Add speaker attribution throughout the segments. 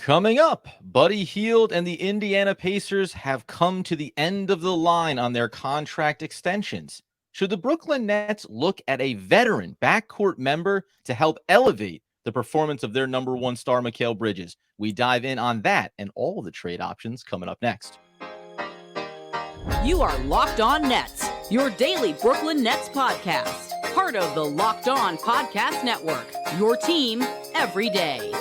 Speaker 1: Coming up, Buddy Hield and the Indiana Pacers have come to the end of the line on their contract extensions. Should the Brooklyn Nets look at a veteran backcourt member to help elevate the performance of their number one star, Mikal Bridges? We dive in on that and all the trade options coming up next.
Speaker 2: You are Locked On Nets, your daily Brooklyn Nets podcast. Part of the Locked On Podcast Network, your team every day.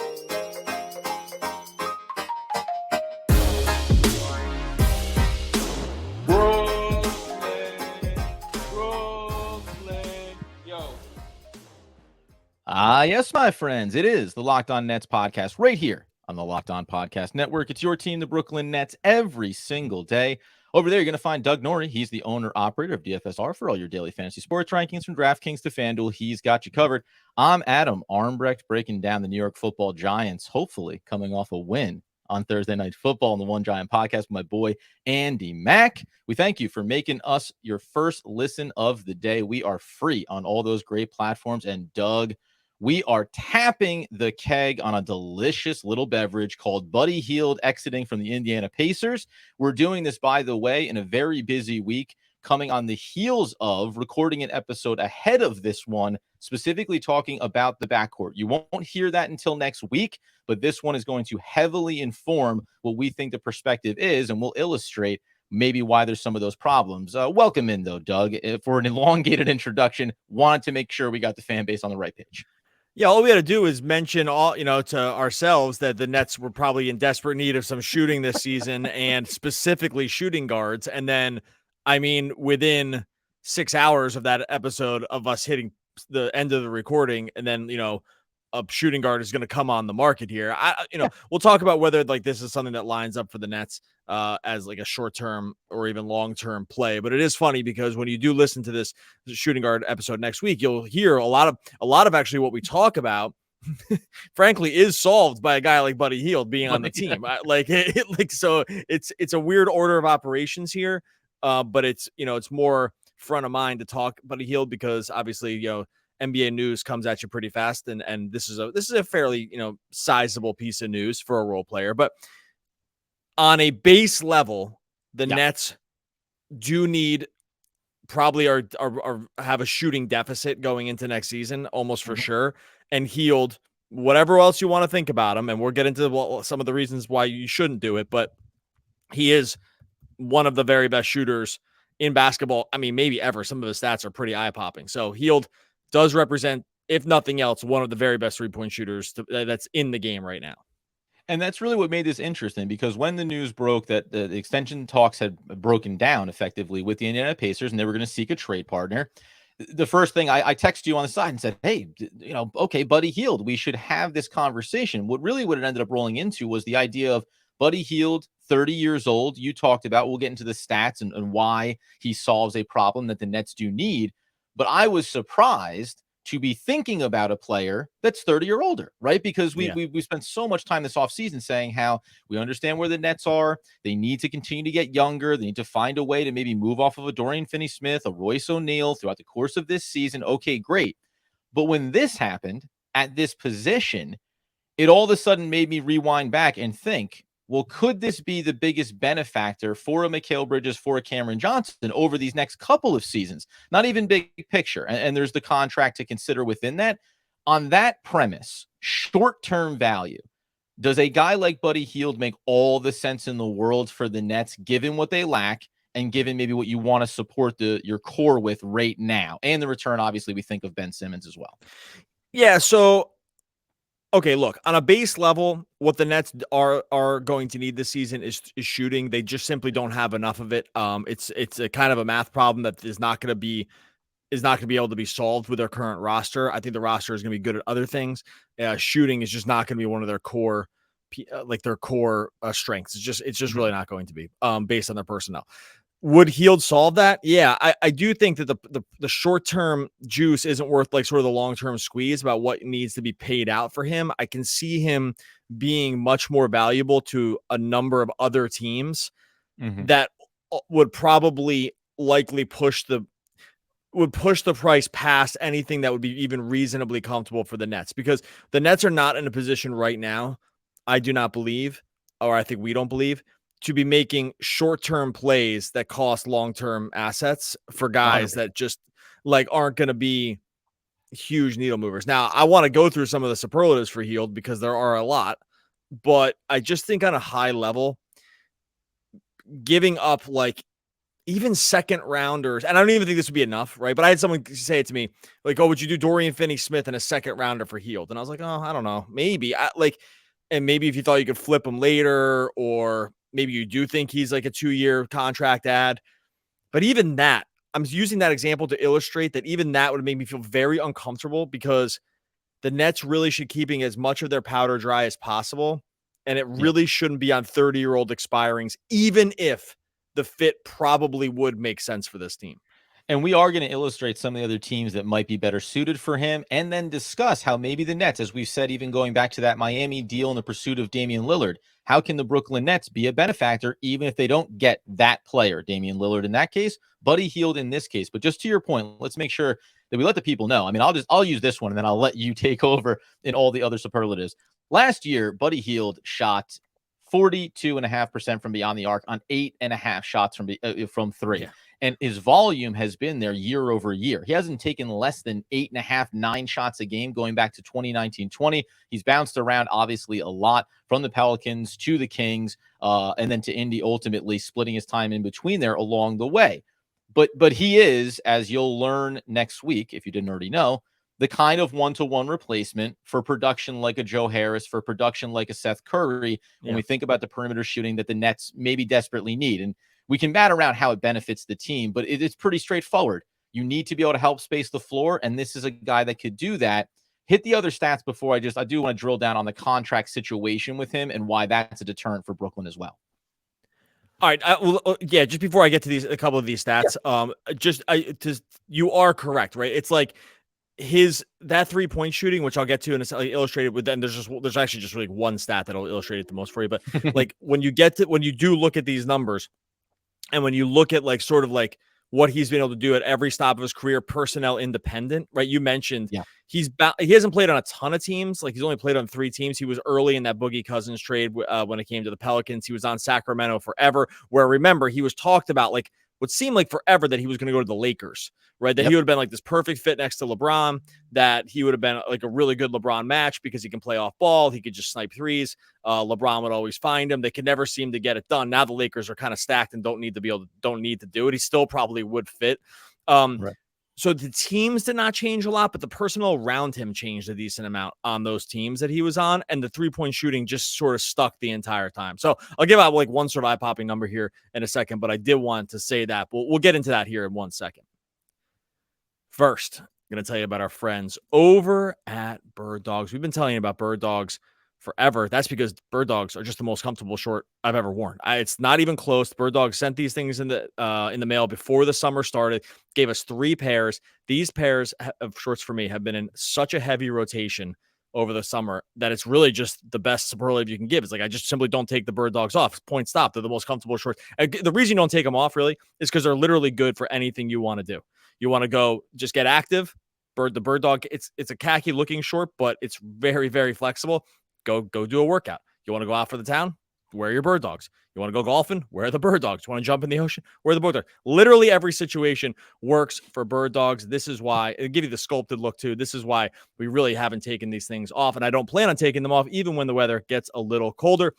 Speaker 1: Yes, my friends, it is the Locked On Nets podcast right here on the Locked On Podcast Network. It's your team, the Brooklyn Nets, every single day. Over there, you're going to find Doug Norrie. He's the owner-operator of DFSR for all your daily fantasy sports rankings from DraftKings to FanDuel. He's got you covered. I'm Adam Armbrecht, breaking down the New York Football Giants, hopefully coming off a win on Thursday Night Football on the One Giant podcast with my boy, Andy Mack. We thank you for making us your first listen of the day. We are free on all those great platforms. And Doug, we are tapping the keg on a delicious little beverage called Buddy Hield exiting from the Indiana Pacers. We're doing this, by the way, in a very busy week, coming on the heels of recording an episode ahead of this one, specifically talking about the backcourt. You won't hear that until next week, but this one is going to heavily inform what we think the perspective is, and we'll illustrate maybe why there's some of those problems. Welcome in, though, Doug. For an elongated introduction, wanted to make sure we got the fan base on the right page.
Speaker 3: Yeah, all we had to do is mention to ourselves that the Nets were probably in desperate need of some shooting this season and specifically shooting guards. And then, within 6 hours of that episode of us hitting the end of the recording, and then, a shooting guard is going to come on the market here. We'll talk about whether this is something that lines up for the Nets as a short-term or even long-term play. But it is funny because when you do listen to this shooting guard episode next week, you'll hear a lot of actually what we talk about, frankly, is solved by a guy like Buddy Hield being on the team. So it's a weird order of operations here, but it's more front of mind to talk Buddy Hield because obviously NBA news comes at you pretty fast, and this is a fairly sizable piece of news for a role player. But on a base level, the Nets do need probably are have a shooting deficit going into next season, almost for sure. And Hield, whatever else you want to think about him, and we'll get into some of the reasons why you shouldn't do it, but he is one of the very best shooters in basketball. Maybe ever. Some of his stats are pretty eye-popping. So Hield does represent, if nothing else, one of the very best three-point shooters that's in the game right now.
Speaker 1: And that's really what made this interesting, because when the news broke that the extension talks had broken down effectively with the Indiana Pacers and they were going to seek a trade partner, the first thing I texted you on the side and said, hey, okay, Buddy Hield, we should have this conversation. What it ended up rolling into was the idea of Buddy Hield, 30 years old. You talked about, we'll get into the stats and why he solves a problem that the Nets do need. But I was surprised to be thinking about a player that's 30 or older, right? Because we spent so much time this offseason saying how we understand where the Nets are. They need to continue to get younger. They need to find a way to maybe move off of a Dorian Finney-Smith, a Royce O'Neal throughout the course of this season. Okay, great. But when this happened at this position, it all of a sudden made me rewind back and think, well, could this be the biggest benefactor for a Mikal Bridges, for a Cameron Johnson over these next couple of seasons? Not even big picture. And there's the contract to consider within that. On that premise, short-term value, does a guy like Buddy Hield make all the sense in the world for the Nets, given what they lack and given maybe what you want to support your core with right now? And the return, obviously, we think of Ben Simmons as well.
Speaker 3: Yeah, so okay, look, on a base level, what the Nets are going to need this season is shooting. They just simply don't have enough of it. It's a kind of a math problem that is not going to be able to be solved with their current roster. I think the roster is going to be good at other things. Shooting is just not going to be one of their core strengths. It's just really not going to be based on their personnel. Would Hield solve that? Yeah, I do think that the short-term juice isn't worth sort of the long-term squeeze about what needs to be paid out for him. I can see him being much more valuable to a number of other teams that would probably likely push the price past anything that would be even reasonably comfortable for the Nets, because the Nets are not in a position right now I do not believe, or I think we don't believe, to be making short-term plays that cost long-term assets for guys
Speaker 1: 100%.
Speaker 3: that just like aren't going to be huge needle movers. Now, I want to go through some of the superlatives for Hield because there are a lot, but I just think on a high level, giving up like even second rounders, and I don't even think this would be enough, right? But I had someone say it to me, like, "Oh, would you do Dorian Finney-Smith and a second rounder for Hield?" And I was like, "Oh, I don't know, maybe." And maybe if you thought you could flip him later, or maybe you do think he's like a 2-year contract ad. But even that, I'm using that example to illustrate that even that would make me feel very uncomfortable because the Nets really should keeping as much of their powder dry as possible. And it
Speaker 1: Yep.
Speaker 3: really shouldn't be on 30-year-old expirings, even if the fit probably would make sense for this team.
Speaker 1: And we are going to illustrate some of the other teams that might be better suited for him, and then discuss how maybe the Nets, as we've said, even going back to that Miami deal in the pursuit of Damian Lillard, how can the Brooklyn Nets be a benefactor even if they don't get that player, Damian Lillard in that case, Buddy Hield in this case? But just to your point, let's make sure that we let the people know. I mean, I'll use this one and then I'll let you take over in all the other superlatives. Last year, Buddy Hield shot 42.5% from beyond the arc on 8.5 shots from three.
Speaker 3: Yeah.
Speaker 1: And his volume has been there year over year. He hasn't taken less than 8.5, 9 shots a game going back to 2019-20. He's bounced around, obviously, a lot from the Pelicans to the Kings and then to Indy, ultimately splitting his time in between there along the way. But he is, as you'll learn next week, if you didn't already know, the kind of one-to-one replacement for production like a Joe Harris, for production like a Seth Curry, when we think about the perimeter shooting that the Nets maybe desperately need. And we can bat around how it benefits the team, but it's pretty straightforward. You need to be able to help space the floor, and this is a guy that could do that. Hit the other stats before I do want to drill down on the contract situation with him and why that's a deterrent for Brooklyn as well.
Speaker 3: All right. Just before I get to a couple of these stats, you are correct, right? It's like that 3-point shooting, which I'll get to in a illustrated with. Then there's actually just really one stat that'll illustrate it the most for you. But like when you do look at these numbers, and when you look at like sort of like what he's been able to do at every stop of his career, personnel independent, right? You mentioned he hasn't played on a ton of teams. Like he's only played on 3 teams. He was early in that Boogie Cousins trade when it came to the Pelicans. He was on Sacramento forever, where remember he was talked about like what seemed like forever that he was going to go to the Lakers, right? That he would have been like this perfect fit next to LeBron, that he would have been like a really good LeBron match because he can play off ball. He could just snipe threes. LeBron would always find him. They could never seem to get it done. Now the Lakers are kind of stacked and don't need to do it. He still probably would fit. Right. So the teams did not change a lot, but the personnel around him changed a decent amount on those teams that he was on. And the 3-point shooting just sort of stuck the entire time. So I'll give out like one sort of eye-popping number here in a second, but I did want to say that. We'll get into that here in 1 second. First, I'm going to tell you about our friends over at Bird Dogs. We've been telling you about Bird Dogs forever. That's because Bird Dogs are just the most comfortable short I've ever worn. It's not even close. Bird Dogs sent these things in the mail before the summer started, gave us 3 pairs. These pairs of shorts for me have been in such a heavy rotation over the summer that it's really just the best superlative you can give. It's like, I just simply don't take the Bird Dogs off. Point stop. They're the most comfortable shorts. The reason you don't take them off really is because they're literally good for anything you want to do. You want to go just get active. The Bird Dog, it's a khaki looking short, but it's very, very flexible. Go do a workout. You want to go out for the town? Wear your Bird Dogs. You want to go golfing? Wear the Bird Dogs. You want to jump in the ocean? Wear the Bird Dogs. Literally every situation works for Bird Dogs. This is why it'll give you the sculpted look too. This is why we really haven't taken these things off, and I don't plan on taking them off even when the weather gets a little colder.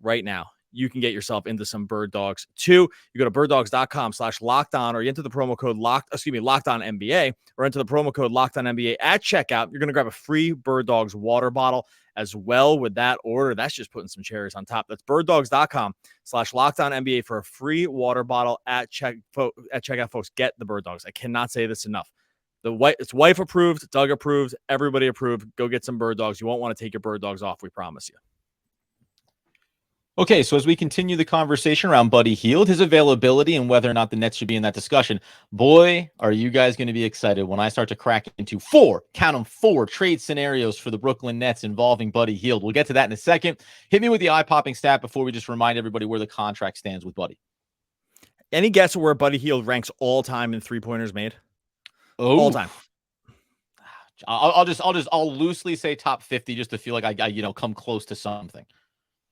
Speaker 3: Right now, you can get yourself into some Bird Dogs too. You go to birddogs.com/lockedon, or you enter the promo code LockedOnNBA, or enter the promo code LockedOnNBA at checkout. You're going to grab a free Bird Dogs water bottle as well with that order. That's just putting some cherries on top. That's birddogs.com/LockedOnNBA for a free water bottle at checkout, folks. Get the Bird Dogs. I cannot say this enough. It's wife approved, Doug approved, everybody approved. Go get some Bird Dogs. You won't want to take your Bird Dogs off, we promise you.
Speaker 1: Okay, so as we continue the conversation around Buddy Hield, his availability, and whether or not the Nets should be in that discussion, boy, are you guys going to be excited when I start to crack into 4 trade scenarios for the Brooklyn Nets involving Buddy Hield. We'll get to that in a second. Hit me with the eye-popping stat before we just remind everybody where the contract stands with Buddy.
Speaker 3: Any guess where Buddy Hield ranks all time in 3-pointers made?
Speaker 1: Oh.
Speaker 3: All time.
Speaker 1: I'll loosely say top 50 just to feel like I come close to something.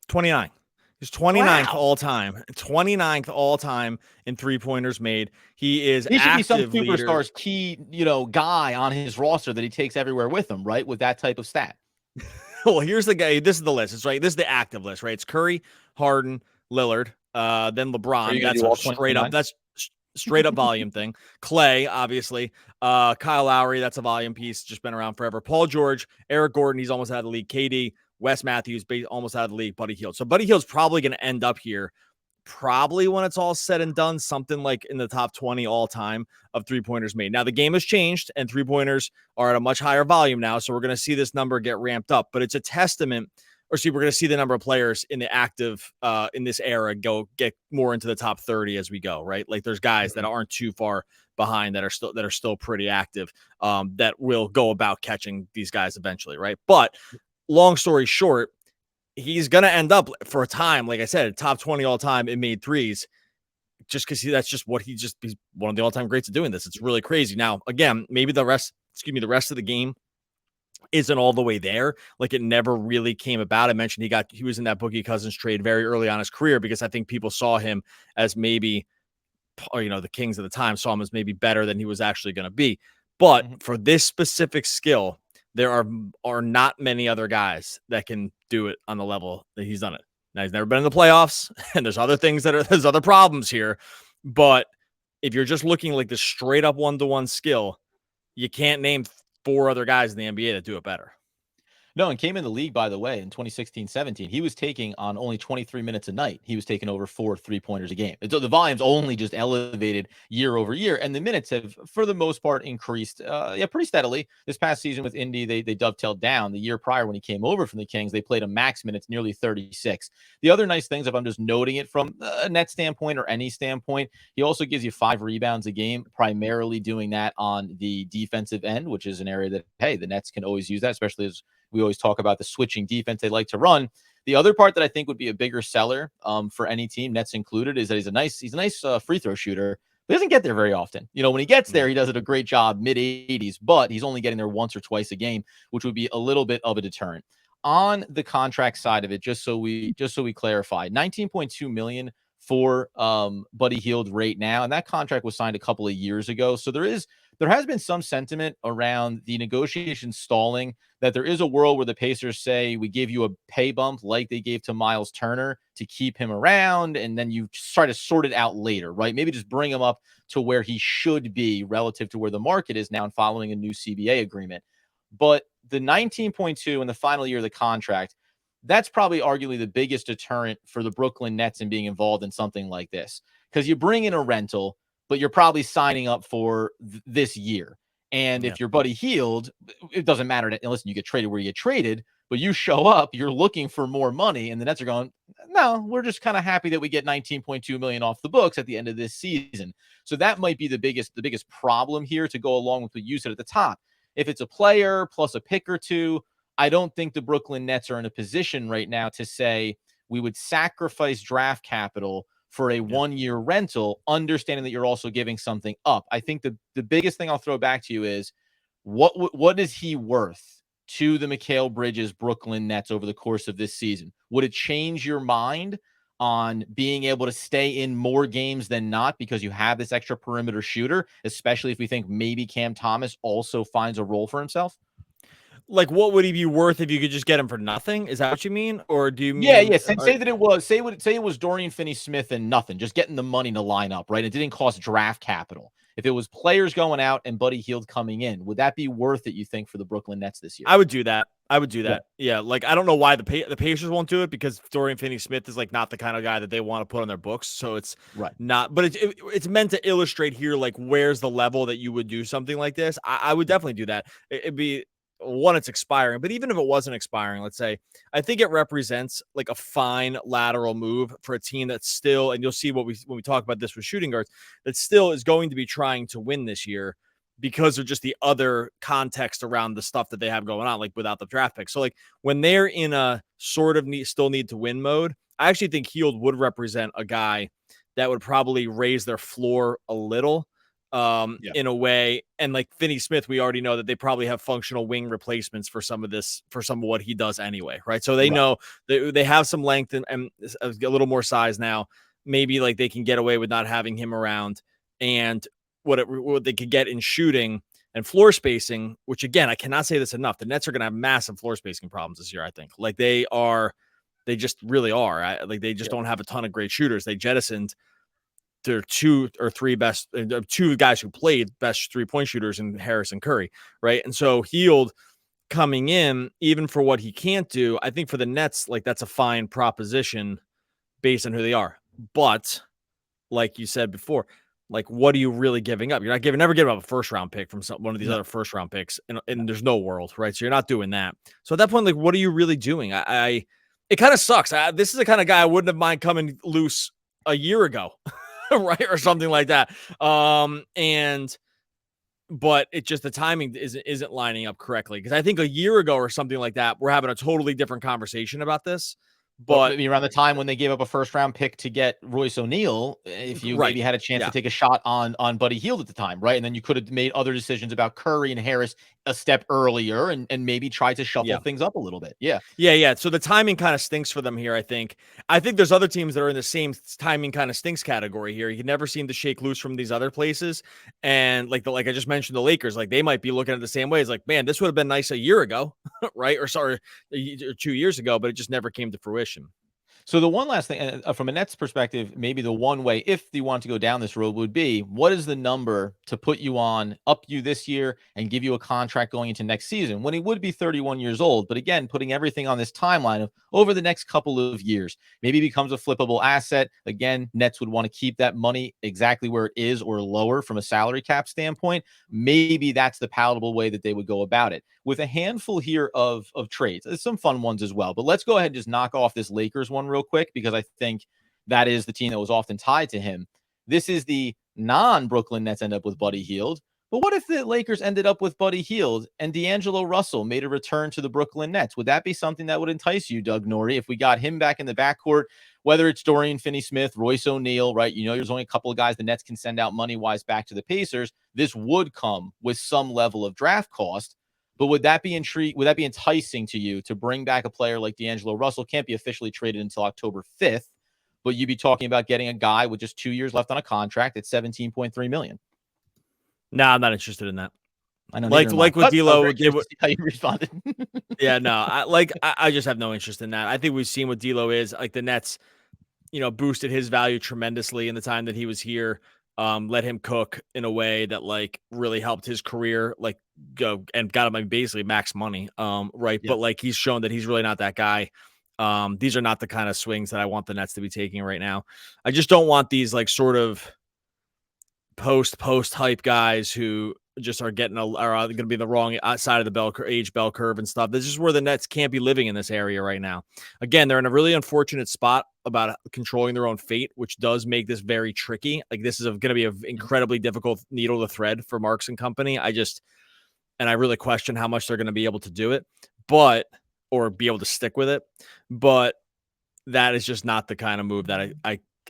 Speaker 3: 29. He's 29th
Speaker 1: Wow.
Speaker 3: all time. 29th all time in 3-pointers made. He is
Speaker 1: He should be some
Speaker 3: active leader.
Speaker 1: superstar's key, guy on his roster that he takes everywhere with him, right? With that type of stat.
Speaker 3: Well, here's the guy. This is the list. It's right. This is the active list, right? It's Curry, Harden, Lillard, then LeBron. That's a straight up. That's straight up volume thing. Clay, obviously. Kyle Lowry. That's a volume piece. Just been around forever. Paul George, Eric Gordon. He's almost out of the league. KD, Wes Matthews, almost out of the league. Buddy Hield. So Buddy Hield's probably going to end up here. Probably when it's all said and done, something like in the top 20 all time of 3-pointers made. Now the game has changed and 3-pointers are at a much higher volume now. So we're going to see this number get ramped up, but it's a testament, we're going to see the number of players in the active in this era get more into the top 30 as we go, right? Like there's guys that aren't too far behind that are still pretty active that will go about catching these guys eventually, right? But long story short, he's going to end up for a time, like I said, top 20 all time in made threes, just because that's just what he's one of the all time greats at doing this. It's really crazy. Now, again, maybe the rest of the game isn't all the way there. Like it never really came about. I mentioned he was in that Boogie Cousins trade very early on in his career because I think people saw him as maybe, or, the Kings at the time saw him as maybe better than he was actually going to be. But for this specific skill, there are not many other guys that can do it on the level that he's done it. Now he's never been in the playoffs, and there's other problems here. But if you're just looking like the straight up 1-to-1 skill, you can't name 4 other guys in the NBA that do it better.
Speaker 1: No, and came in the league, by the way, in 2016-17. He was taking on only 23 minutes a night. He was taking over 4 3-pointers a game. And so the volume's only just elevated year over year, and the minutes have, for the most part, increased pretty steadily. This past season with Indy, they dovetailed down. The year prior when he came over from the Kings, they played a max minutes, nearly 36. The other nice things, if I'm just noting it from a net standpoint or any standpoint, he also gives you 5 rebounds a game, primarily doing that on the defensive end, which is an area that, hey, the Nets can always use that, especially as we always talk about the switching defense they like to run. The other part that I think would be a bigger seller for any team, Nets included, is that he's a nice free throw shooter. But he doesn't get there very often. When he gets there, he does it a great job, mid-80s, but he's only getting there once or twice a game, which would be a little bit of a deterrent. On the contract side of it, just so we clarify, $19.2 million for Buddy Hield right now, and that contract was signed a couple of years ago. So there has been some sentiment around the negotiation stalling, that there is a world where the Pacers say, we give you a pay bump like they gave to Miles Turner to keep him around, and then you try to sort it out later, right? Maybe just bring him up to where he should be relative to where the market is now and following a new CBA agreement. But the 19.2 in the final year of the contract, that's probably arguably the biggest deterrent for the Brooklyn Nets in being involved in something like this. Because you bring in a rental, but you're probably signing up for this year. And if you're Buddy Hield, it doesn't matter. Listen, you get traded where you get traded, but you show up, you're looking for more money, and the Nets are going, no, we're just kind of happy that we get $19.2 million off the books at the end of this season. So that might be the biggest problem here, to go along with what you said at the top. If it's a player plus a pick or two, I don't think the Brooklyn Nets are in a position right now to say we would sacrifice draft capital for a 1-year rental, understanding that you're also giving something up. I think the biggest thing I'll throw back to you is what is he worth to the Mikal Bridges Brooklyn Nets over the course of this season? Would it change your mind on being able to stay in more games than not because you have this extra perimeter shooter, especially if we think maybe Cam Thomas also finds a role for himself?
Speaker 3: Like, what would he be worth if you could just get him for nothing? Is that what you mean? Or do you mean?
Speaker 1: Yeah. Say that it was, say it was Dorian Finney-Smith and nothing, just getting the money to line up, right? It didn't cost draft capital. If it was players going out and Buddy Hield coming in, would that be worth it, you think, for the Brooklyn Nets this year?
Speaker 3: I would do that. Yeah. Like, I don't know why the Pacers won't do it, because Dorian Finney-Smith is like not the kind of guy that they want to put on their books. So it's not, but it's meant to illustrate here, like, where's the level that you would do something like this. I would definitely do that. It'd be one, it's expiring, but even if it wasn't expiring, let's say, I think it represents like a fine lateral move for a team that's still, and you'll see when we talk about this with shooting guards, that still is going to be trying to win this year because of just the other context around the stuff that they have going on, like without the draft pick. So like when they're in a sort of still need to win mode, I actually think Hield would represent a guy that would probably raise their floor a little. in a way. And like FINNEY-SMITH, we already know that they probably have functional wing replacements for some of what he does anyway, right? So they know they have some length and a little more size now. Maybe like they can get away with not having him around, and what they could get in shooting and floor spacing, which again, I cannot say this enough. The Nets are going to have massive floor spacing problems this year. I think like they just really are. They just don't have a ton of great shooters. They jettisoned their two guys who played best 3-point shooters in Harris and Curry, right? And so Hield coming in, even for what he can't do, I think for the Nets, like that's a fine proposition based on who they are. But like you said before, like what are you really giving up? You're not never giving up a first round pick from one of these other first round picks, and there's no world, right? So you're not doing that. So at that point, like what are you really doing? It kind of sucks. This is the kind of guy I wouldn't have mind coming loose a year ago. Right, or something like that. But it just the timing isn't lining up correctly, because I think a year ago or something like that, we're having a totally different conversation about this. But
Speaker 1: maybe around the time when they gave up a first round pick to get Royce O'Neal, if you maybe had a chance to take a shot on Buddy Hield at the time, right? And then you could have made other decisions about Curry and Harris a step earlier and maybe try to shuffle things up a little bit. Yeah.
Speaker 3: So the timing kind of stinks for them here, I think. I think there's other teams that are in the same timing kind of stinks category here. You never seem to shake loose from these other places. And like I just mentioned, the Lakers, like they might be looking at it the same way. It's like, man, this would have been nice a year ago, right? Or 2 years ago, but it just never came to fruition.
Speaker 1: So the one last thing, from a Nets perspective, maybe the one way, if you want to go down this road, would be, what is the number to put you on, up you this year, and give you a contract going into next season when he would be 31 years old? But again, putting everything on this timeline of over the next couple of years, maybe becomes a flippable asset. Again, Nets would want to keep that money exactly where it is or lower from a salary cap standpoint. Maybe that's the palatable way that they would go about it. With a handful here of trades, there's some fun ones as well. But let's go ahead and just knock off this Lakers one real quick, because I think that is the team that was often tied to him. This is the non-Brooklyn Nets end up with Buddy Hield. But what if the Lakers ended up with Buddy Hield and D'Angelo Russell made a return to the Brooklyn Nets? Would that be something that would entice you, Doug Norrie, if we got him back in the backcourt, whether it's Dorian Finney-Smith, Royce O'Neal, right? You know, there's only a couple of guys the Nets can send out money-wise back to the Pacers. This would come with some level of draft cost. But would that be enticing to you to bring back a player like D'Angelo Russell? Can't be officially traded until October 5th, but you'd be talking about getting a guy with just 2 years left on a contract at $17.3 million.
Speaker 3: No, I'm not interested in that.
Speaker 1: I know,
Speaker 3: like with D'Lo,
Speaker 1: how you responded.
Speaker 3: Yeah, no, I just have no interest in that. I think we've seen what D'Lo is. Like the Nets, boosted his value tremendously in the time that he was here. Let him cook in a way that like really helped his career, like go and got him basically max money. Right. Yeah. But like he's shown that he's really not that guy. These are not the kind of swings that I want the Nets to be taking right now. I just don't want these like sort of post hype guys who just are going to be the wrong side of the age bell curve and stuff. This is where the Nets can't be living in this area right now. Again, they're in a really unfortunate spot about controlling their own fate, which does make this very tricky. Like this is going to be an incredibly difficult needle to thread for Marks and company. I really question how much they're going to be able to do it, or be able to stick with it. But that is just not the kind of move that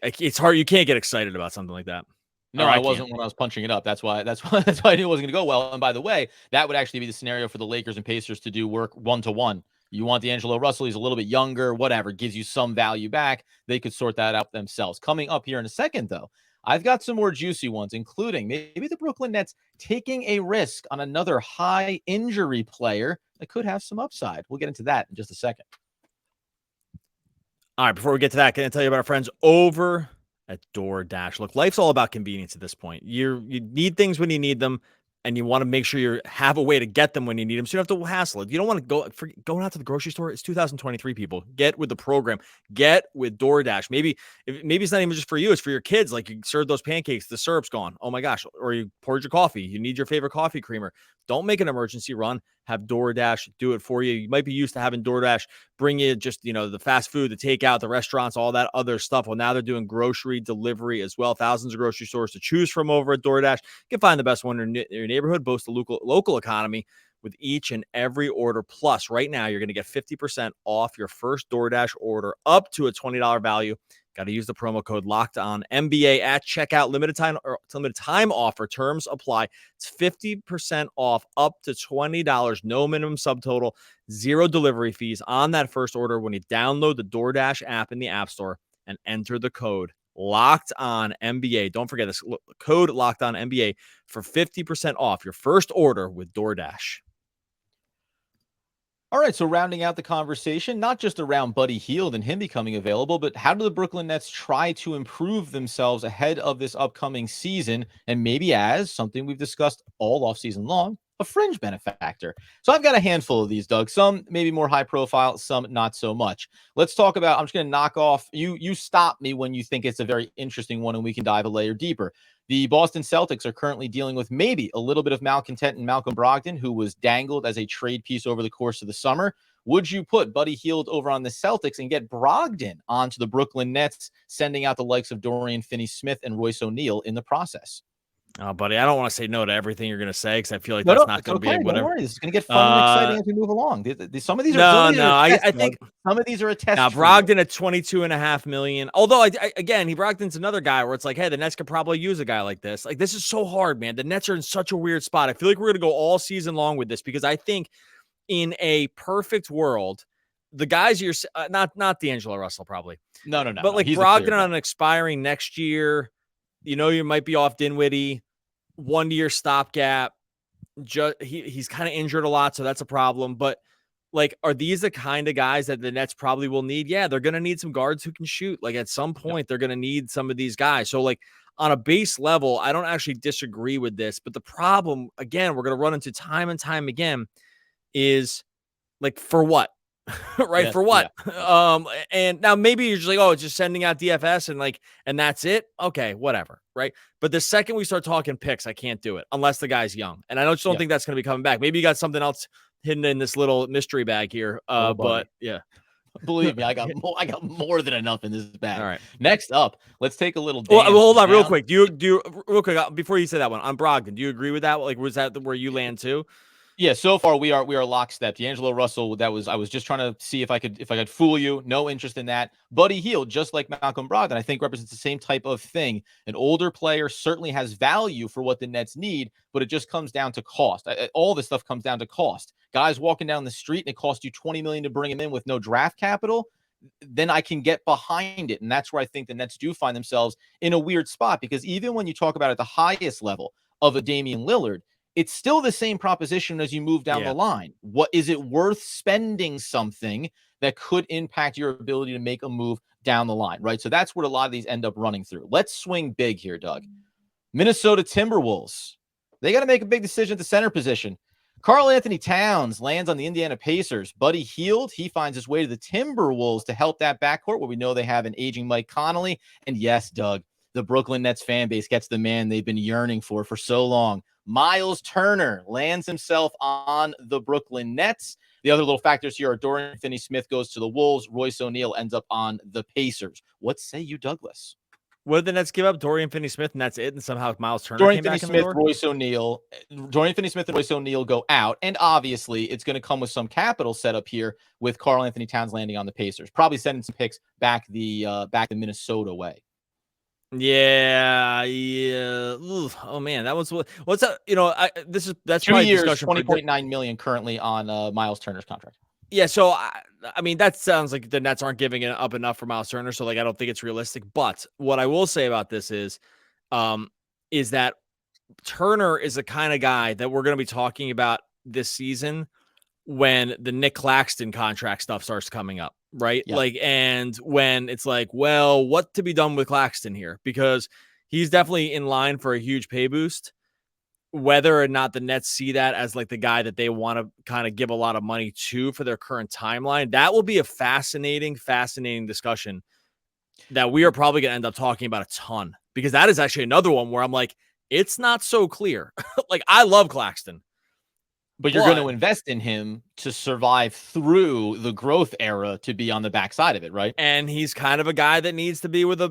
Speaker 3: it's hard. You can't get excited about something like that.
Speaker 1: No, I wasn't when I was punching it up. That's why I knew it wasn't going to go well. And by the way, that would actually be the scenario for the Lakers and Pacers to do work 1-to-1. You want D'Angelo Russell, he's a little bit younger, whatever, gives you some value back. They could sort that out themselves. Coming up here in a second, though, I've got some more juicy ones, including maybe the Brooklyn Nets taking a risk on another high injury player that could have some upside. We'll get into that in just a second.
Speaker 3: All right, before we get to that, can I tell you about our friends over at DoorDash? Look, life's all about convenience at this point. You need things when you need them, and you want to make sure you have a way to get them when you need them, so you don't have to hassle it. You don't want to go going out to the grocery store. It's 2023, people. Get with the program. Get with DoorDash. Maybe it's not even just for you. It's for your kids. Like you serve those pancakes, the syrup's gone. Oh my gosh. Or you poured your coffee. You need your favorite coffee creamer. Don't make an emergency run. Have DoorDash do it for you. You might be used to having DoorDash bring you just, the fast food, the takeout, the restaurants, all that other stuff. Well, now they're doing grocery delivery as well. Thousands of grocery stores to choose from over at DoorDash. You can find the best one in your neighborhood, boast a local economy with each and every order. Plus, right now, you're going to get 50% off your first DoorDash order up to a $20 value. Got to use the promo code Locked On NBA at checkout. Limited time offer. Terms apply. It's 50% off up to $20. No minimum subtotal. Zero delivery fees on that first order when you download the DoorDash app in the App Store and enter the code Locked On NBA. Don't forget this code Locked On NBA for 50% off your first order with DoorDash.
Speaker 1: All right, so rounding out the conversation, not just around Buddy Hield and him becoming available, but how do the Brooklyn Nets try to improve themselves ahead of this upcoming season and maybe as something we've discussed all offseason long, a fringe benefactor? So I've got a handful of these, Doug. Some maybe more high profile, some not so much. Let's talk about, I'm just going to knock off, you stop me when you think it's a very interesting one and we can dive a layer deeper. The Boston Celtics are currently dealing with maybe a little bit of malcontent in Malcolm Brogdon, who was dangled as a trade piece over the course of the summer. Would you put Buddy Hield over on the Celtics and get Brogdon onto the Brooklyn Nets, sending out the likes of Durant, Finney-Smith, and Royce O'Neal in the process?
Speaker 3: Oh, buddy, I don't want to say no to everything you're going to say because I feel like that's not going to be whatever.
Speaker 1: Don't worry. This is going to get fun and exciting as we move along. Some of these are
Speaker 3: I think
Speaker 1: some of these are a test.
Speaker 3: Now, Brogdon at $22.5 million. Although, again, Brogdon's another guy where it's like, hey, the Nets could probably use a guy like this. Like, this is so hard, man. The Nets are in such a weird spot. I feel like we're going to go all season long with this because I think in a perfect world, the guys you're not D'Angelo Russell probably.
Speaker 1: No.
Speaker 3: But like Brogdon on an expiring next year, you might be off Dinwiddie. 1 year stopgap. He's kind of injured a lot, so that's a problem. But like, are these the kind of guys that the Nets probably will need? Yeah, they're going to need some guards who can shoot. Like at some point, they're going to need some of these guys. So like on a base level, I don't actually disagree with this. But the problem, again, we're going to run into time and time again, is like for what? Right? Yes, for what? Yeah. And now maybe you're just like, oh, it's just sending out DFS and that's it. Okay, whatever. Right. But the second we start talking picks, I can't do it unless the guy's young. And I don't think that's going to be coming back. Maybe you got something else hidden in this little mystery bag here. But yeah,
Speaker 1: believe me, I got more than enough in this bag.
Speaker 3: All right.
Speaker 1: Next up, let's take a little.
Speaker 3: Well, hold on real quick. Do you real quick before you say that one on Brogdon, do you agree with that? Like, was that where you land too?
Speaker 1: Yeah, so far we are lockstep. D'Angelo Russell, I was just trying to see if I could fool you. No interest in that. Buddy Hield, just like Malcolm Brogdon, I think represents the same type of thing. An older player certainly has value for what the Nets need, but it just comes down to cost. All this stuff comes down to cost. Guys walking down the street and it costs you $20 million to bring him in with no draft capital, then I can get behind it. And that's where I think the Nets do find themselves in a weird spot, because even when you talk about at the highest level of a Damian Lillard, it's still the same proposition as you move down the line. What is it worth spending something that could impact your ability to make a move down the line, right? So that's what a lot of these end up running through. Let's swing big here, Doug. Minnesota Timberwolves. They got to make a big decision at the center position. Karl-Anthony Towns lands on the Indiana Pacers. Buddy Hield, he finds his way to the Timberwolves to help that backcourt where we know they have an aging Mike Conley. And yes, Doug, the Brooklyn Nets fan base gets the man they've been yearning for so long. Miles Turner lands himself on the Brooklyn Nets. The other little factors here are Durant, Finney-Smith goes to the Wolves. Royce O'Neal ends up on the Pacers. What say you, Douglas?
Speaker 3: What did the Nets give up? Dorian Finney-Smith, and that's it? And somehow Miles Turner
Speaker 1: Dorian
Speaker 3: came
Speaker 1: Finney-Smith,
Speaker 3: back in the door?
Speaker 1: Royce O'Neal. Dorian Finney-Smith and Royce O'Neal go out. And obviously, it's going to come with some capital set up here with Karl-Anthony Towns landing on the Pacers. Probably sending some picks back the Minnesota way.
Speaker 3: Yeah. Oof. Oh man, that was what's up. That's
Speaker 1: 2 years, $20.9 million currently on Miles Turner's contract.
Speaker 3: Yeah, so I mean that sounds like the Nets aren't giving it up enough for Miles Turner, so like I don't think it's realistic. But what I will say about this is that Turner is the kind of guy that we're going to be talking about this season when the Nick Claxton contract stuff starts coming up, right?
Speaker 1: Yeah.
Speaker 3: Like, and when it's like, well, what to be done with Claxton here? Because he's definitely in line for a huge pay boost. Whether or not the Nets see that as like the guy that they want to kind of give a lot of money to for their current timeline, that will be a fascinating discussion that we are probably going to end up talking about a ton, because that is actually another one where I'm like, it's not so clear. Like, I love Claxton.
Speaker 1: But you're going to invest in him to survive through the growth era to be on the backside of it, right?
Speaker 3: And he's kind of a guy that needs to be with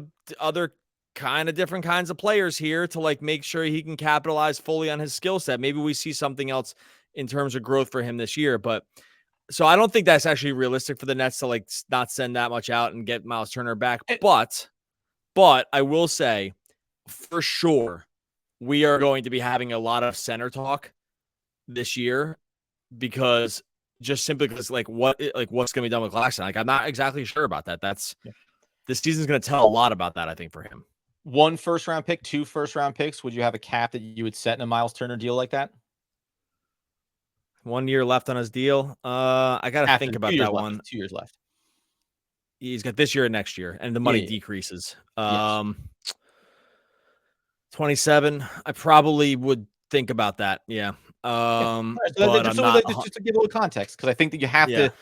Speaker 3: other kind of different kinds of players here to like make sure he can capitalize fully on his skill set. Maybe we see something else in terms of growth for him this year. But so I don't think that's actually realistic for the Nets to like not send that much out and get Miles Turner back. But But I will say, for sure, we are going to be having a lot of center talk this year because what's going to be done with Claxton. Like, I'm not exactly sure about that. This season's going to tell a lot about that, I think, for him.
Speaker 1: 1 first-round pick, 2 first-round picks. Would you have a cap that you would set in a Miles Turner deal like that?
Speaker 3: 1 year left on his deal. I got to think about that one.
Speaker 1: 2 years left.
Speaker 3: He's got this year and next year, and the money decreases.
Speaker 1: Yes.
Speaker 3: 27. I probably would think about that. Yeah.
Speaker 1: Just to give a little context, because I think that you have to.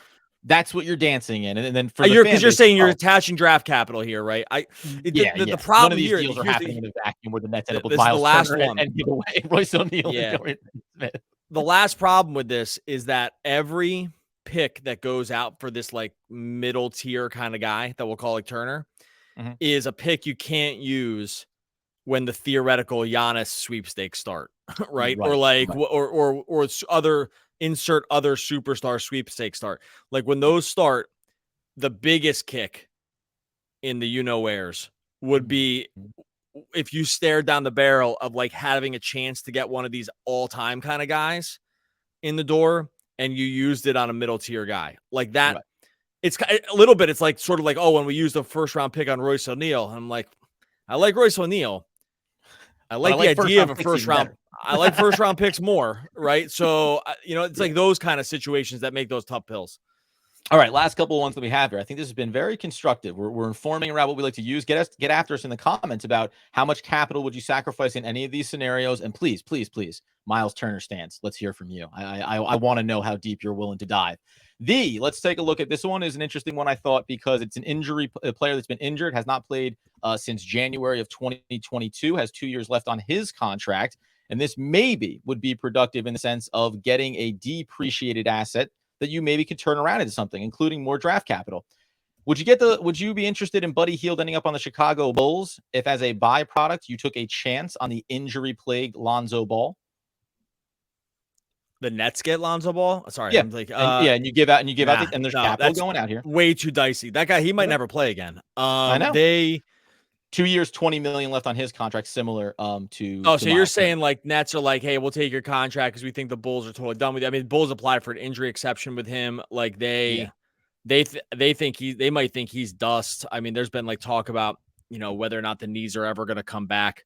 Speaker 1: That's what you're dancing in, and then for
Speaker 3: you're saying you're attaching draft capital here, right? The problem
Speaker 1: One of these
Speaker 3: here,
Speaker 1: deals are happening in a vacuum where the Nets end up with
Speaker 3: this is the last
Speaker 1: Turner
Speaker 3: one.
Speaker 1: and give away Royce O'Neal.
Speaker 3: Yeah.
Speaker 1: And Durant Smith.
Speaker 3: The last problem with this is that every pick that goes out for this like middle tier kind of guy that we'll call like Turner is a pick you can't use when the theoretical Giannis sweepstakes start, right? Or like or other insert other superstar sweepstakes start. Like when those start, the biggest kick in the you-know-wheres would be if you stared down the barrel of like having a chance to get one of these all-time kind of guys in the door and you used it on a middle tier guy like that. Right. It's a little bit. It's like sort of like, oh, when we used a first round pick on Royce O'Neal, I'm like, I like Royce O'Neal. I like the idea of a first round. I like first round picks more. Right. So, it's like those kind of situations that make those tough pills.
Speaker 1: All right, last couple of ones that we have here. I think this has been very constructive. We're informing around what we like to use. Get after us in the comments about how much capital would you sacrifice in any of these scenarios. And please, Miles Turner stance. Let's hear from you. I want to know how deep you're willing to dive. Let's take a look at this one. Is an interesting one, I thought, because it's an injury player that's been injured, has not played since January of 2022, has 2 years left on his contract. And this maybe would be productive in the sense of getting a depreciated asset that you maybe could turn around into something, including more draft capital. Would you be interested in Buddy Hield ending up on the Chicago Bulls if, as a byproduct, you took a chance on the injury-plagued Lonzo Ball?
Speaker 3: The Nets get Lonzo Ball? Sorry,
Speaker 1: yeah,
Speaker 3: I'm like,
Speaker 1: and you give out, and there's capital going out here.
Speaker 3: Way too dicey. That guy, he might never play again.
Speaker 1: I know. 2 years, $20 million left on his contract, similar to.
Speaker 3: Oh, so you're saying like Nets are like, hey, we'll take your contract because we think the Bulls are totally done with you. I mean, Bulls applied for an injury exception with him. Like they might think he's dust. I mean, there's been like talk about whether or not the knees are ever going to come back.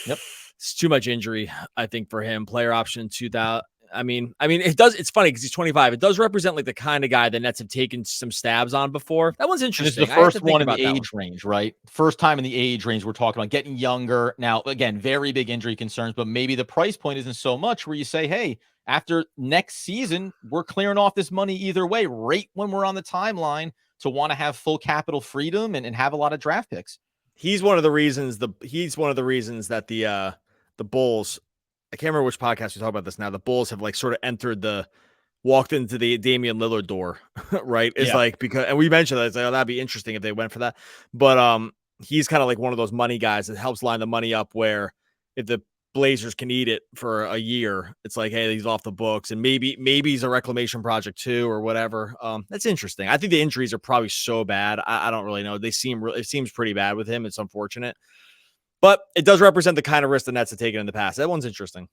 Speaker 1: Yep,
Speaker 3: it's too much injury, I think, for him. Player option 2000. I mean, it does. It's funny because he's 25. It does represent like the kind of guy the Nets have taken some stabs on before. That one's interesting.
Speaker 1: It's the first one in the age range, right? First time in the age range we're talking about getting younger. Now, again, very big injury concerns, but maybe the price point isn't so much where you say, hey, after next season, we're clearing off this money either way, right when we're on the timeline to want to have full capital freedom and have a lot of draft picks.
Speaker 3: He's one of the reasons that the Bulls. I can't remember which podcast we talk about this now. The Bulls have like sort of walked into the Damian Lillard door, right? It's like, because, and we mentioned that, it's like, that'd be interesting if they went for that. But he's kind of like one of those money guys that helps line the money up where if the Blazers can eat it for a year, it's like, hey, he's off the books, and maybe he's a reclamation project too, or whatever. That's interesting. I think the injuries are probably so bad. I don't really know. It seems pretty bad with him. It's unfortunate. But it does represent the kind of risk the Nets have taken in the past. That one's interesting.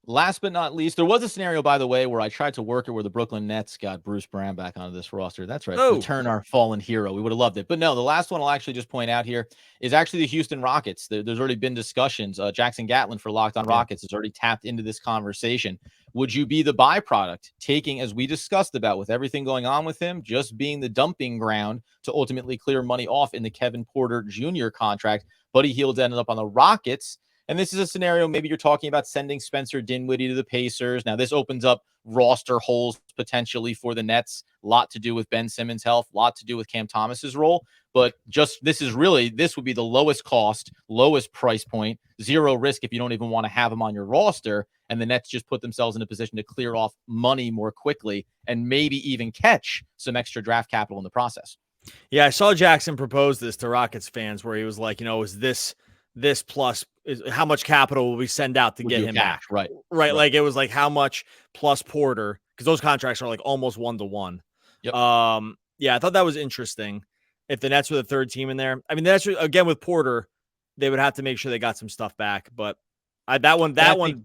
Speaker 1: Last but not least, there was a scenario, by the way, where I tried to work it where the Brooklyn Nets got Bruce Brown back onto this roster. That's right.
Speaker 3: Oh.
Speaker 1: Return our fallen hero. We would have loved it. But no, the last one I'll actually just point out here is actually the Houston Rockets. There's already been discussions. Jackson Gatlin for Locked On Rockets has already tapped into this conversation. Would you be the byproduct, taking, as we discussed about with everything going on with him, just being the dumping ground to ultimately clear money off in the Kevin Porter Jr. contract? Buddy Hield ended up on the Rockets. And this is a scenario, maybe you're talking about sending Spencer Dinwiddie to the Pacers. Now, this opens up roster holes potentially for the Nets. A lot to do with Ben Simmons' health, a lot to do with Cam Thomas's role. But this would be the lowest cost, lowest price point, zero risk if you don't even want to have him on your roster. And the Nets just put themselves in a position to clear off money more quickly and maybe even catch some extra draft capital in the process.
Speaker 3: Yeah, I saw Jackson propose this to Rockets fans where he was like, is this plus is how much capital will we send out to get him back?
Speaker 1: Right.
Speaker 3: Like it was like how much plus Porter, because those contracts are like almost 1-to-1.
Speaker 1: Yep.
Speaker 3: Yeah, I thought that was interesting. if the Nets were the third team in there. I mean, that's again with Porter, they would have to make sure they got some stuff back. But that one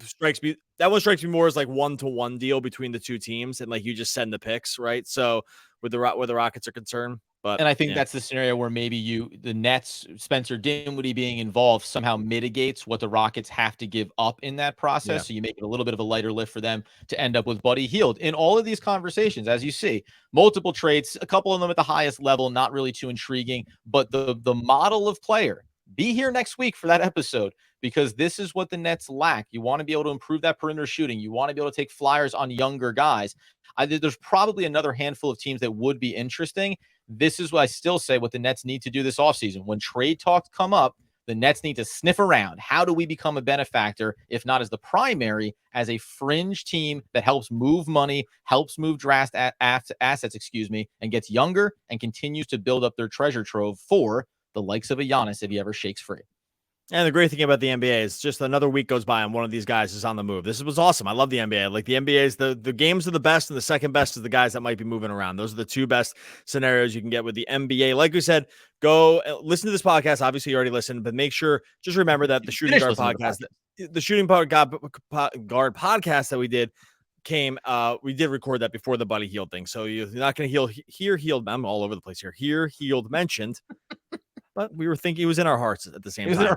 Speaker 3: strikes me. That one strikes me more as like 1-to-1 deal between the two teams, and like you just send the picks, right? So where the Rockets are concerned. But
Speaker 1: and I think that's the scenario where maybe the Nets, Spencer Dinwiddie being involved somehow mitigates what the Rockets have to give up in that process.
Speaker 3: Yeah.
Speaker 1: So you make it a little bit of a lighter lift for them to end up with Buddy Hield. In all of these conversations, as you see, multiple trades, a couple of them at the highest level, not really too intriguing, but the model of player. Be here next week for that episode, because this is what the Nets lack. You want to be able to improve that perimeter shooting. You want to be able to take flyers on younger guys. There's probably another handful of teams that would be interesting. This is what I still say what the Nets need to do this offseason. When trade talks come up, the Nets need to sniff around. How do we become a benefactor, if not as the primary, as a fringe team that helps move money, helps move draft assets, and gets younger and continues to build up their treasure trove for the likes of a Giannis if he ever shakes free.
Speaker 3: And the great thing about the NBA is just another week goes by and one of these guys is on the move. This was awesome. I love the NBA. Like the NBA is the games are the best, and the second best is the guys that might be moving around. Those are the two best scenarios you can get with the NBA. Like we said, go listen to this podcast. Obviously, you already listened, but make sure, just remember that the Shooting Guard podcast, the Shooting Guard podcast that we did we did record that before the Buddy Hield thing. So you're not going to hear Hield. I'm all over the place here. Hear Hield mentioned. But we were thinking he was in our hearts at the same time.
Speaker 1: He was in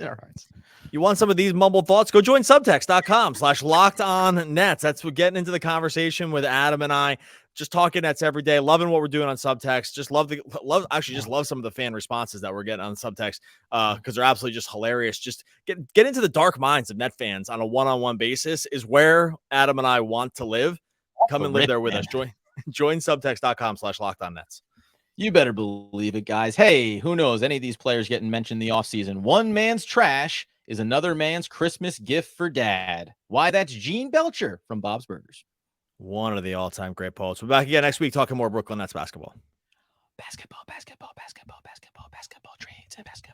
Speaker 1: our hearts.
Speaker 3: You want some of these mumbled thoughts? Go join subtext.com/lockedonnets. That's what getting into the conversation with Adam and I, just talking Nets every day, loving what we're doing on Subtext. Just love some of the fan responses that we're getting on Subtext because they're absolutely just hilarious. Just get into the dark minds of Net fans on a one-on-one basis is where Adam and I want to live. Come and live there with us. Join subtext.com/lockedonnets.
Speaker 1: You better believe it, guys. Hey, who knows? Any of these players getting mentioned in the offseason. One man's trash is another man's Christmas gift for dad. Why, that's Gene Belcher from Bob's Burgers.
Speaker 3: One of the all-time great poets. We're back again next week talking more Brooklyn Nets basketball.
Speaker 1: Basketball, trades, and basketball.